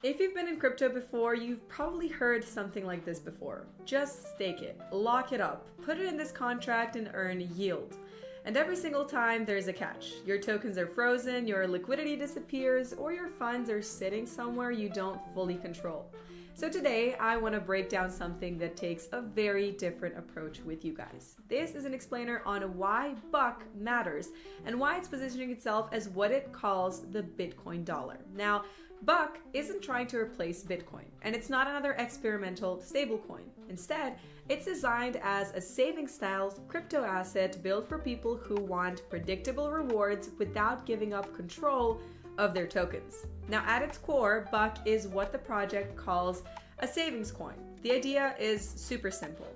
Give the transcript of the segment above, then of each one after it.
If you've been in crypto before, you've probably heard something like this before. Just stake it, lock it up, put it in this contract and earn yield. And every single time there's a catch. Your tokens are frozen, your liquidity disappears, or your funds are sitting somewhere you don't fully control. So today, I want to break down something that takes a very different approach with you guys. This is an explainer on why Buck matters and why it's positioning itself as what it calls the Bitcoin dollar. Now, Buck isn't trying to replace Bitcoin, and it's not another experimental stablecoin. Instead, it's designed as a savings-style crypto asset built for people who want predictable rewards without giving up control of their tokens. Now, at its core, Buck is what the project calls a savings coin. The idea is super simple.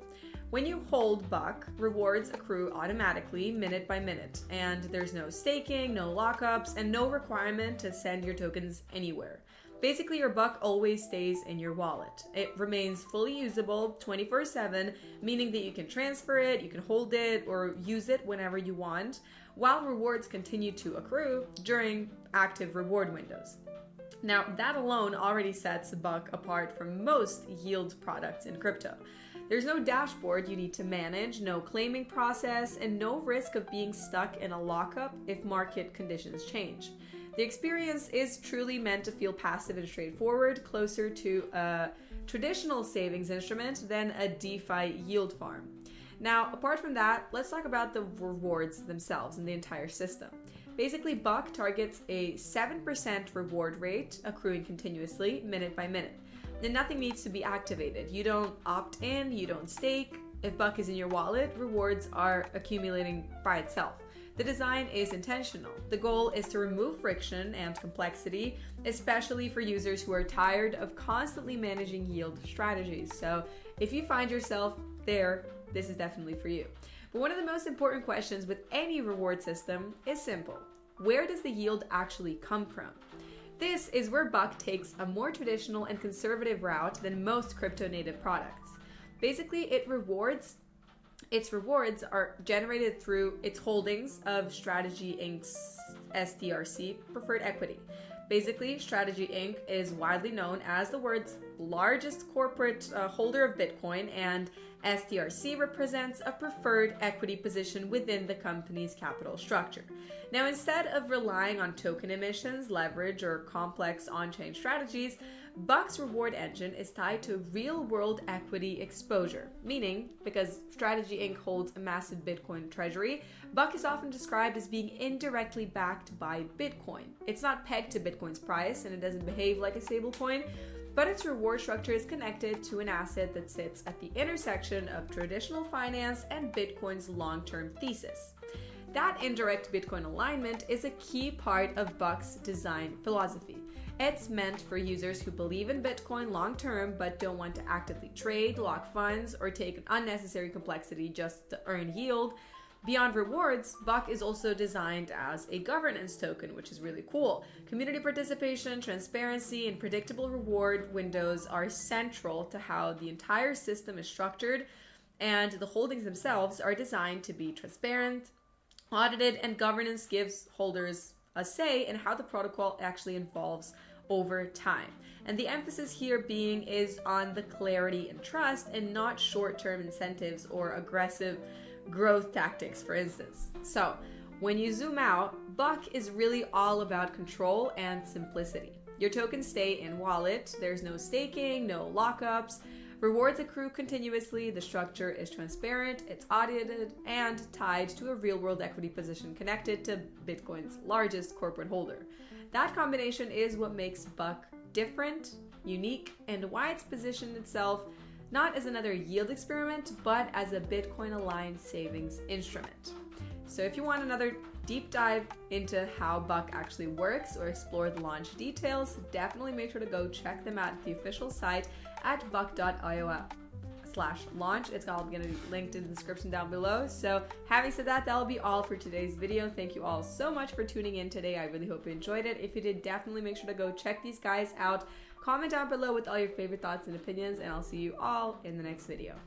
When you hold Buck, rewards accrue automatically minute by minute, and there's no staking, no lockups, and no requirement to send your tokens anywhere. Basically, your Buck always stays in your wallet. It remains fully usable 24/7, meaning that you can transfer it, you can hold it, or use it whenever you want, while rewards continue to accrue during active reward windows. Now, that alone already sets Buck apart from most yield products in crypto. There's no dashboard you need to manage, no claiming process, and no risk of being stuck in a lockup if market conditions change. The experience is truly meant to feel passive and straightforward, closer to a traditional savings instrument than a DeFi yield farm. Now, apart from that, let's talk about the rewards themselves and the entire system. Basically, Buck targets a 7% reward rate, accruing continuously, minute by minute. Then nothing needs to be activated. You don't opt in, you don't stake. If Buck is in your wallet, rewards are accumulating by itself. The design is intentional. The goal is to remove friction and complexity, especially for users who are tired of constantly managing yield strategies. So if you find yourself there, this is definitely for you. But one of the most important questions with any reward system is simple. Where does the yield actually come from? This is where Buck takes a more traditional and conservative route than most crypto-native products. Basically, its rewards are generated through its holdings of Strategy Inc.'s STRC preferred equity. Basically, Strategy Inc. is widely known as the world's largest corporate holder of Bitcoin, and STRC represents a preferred equity position within the company's capital structure. Now, instead of relying on token emissions, leverage, or complex on-chain strategies, Buck's reward engine is tied to real-world equity exposure, meaning because Strategy Inc. holds a massive Bitcoin treasury, Buck is often described as being indirectly backed by Bitcoin. It's not pegged to Bitcoin's price, and it doesn't behave like a stablecoin, but its reward structure is connected to an asset that sits at the intersection of traditional finance and Bitcoin's long-term thesis. That indirect Bitcoin alignment is a key part of Buck's design philosophy. It's meant for users who believe in Bitcoin long-term but don't want to actively trade, lock funds, or take unnecessary complexity just to earn yield. Beyond rewards, Buck is also designed as a governance token, which is really cool. Community participation, transparency, and predictable reward windows are central to how the entire system is structured, and the holdings themselves are designed to be transparent, audited, and governance gives holders a say in how the protocol actually evolves over time. And the emphasis here is on the clarity and trust, and not short-term incentives or aggressive growth tactics, for instance. So when you zoom out, Buck is really all about control and simplicity. Your tokens stay in wallet, there's no staking, no lockups, rewards accrue continuously, the structure is transparent, it's audited, and tied to a real-world equity position connected to Bitcoin's largest corporate holder. That combination is what makes Buck different, unique, and why it's positioned itself not as another yield experiment, but as a Bitcoin-aligned savings instrument. So if you want another deep dive into how Buck actually works or explore the launch details, definitely make sure to go check them out at the official site at buck.io/launch. It's all going to be linked in the description down below. So having said that, that'll be all for today's video. Thank you all so much for tuning in today. I really hope you enjoyed it. If you did, definitely make sure to go check these guys out. Comment down below with all your favorite thoughts and opinions, and I'll see you all in the next video.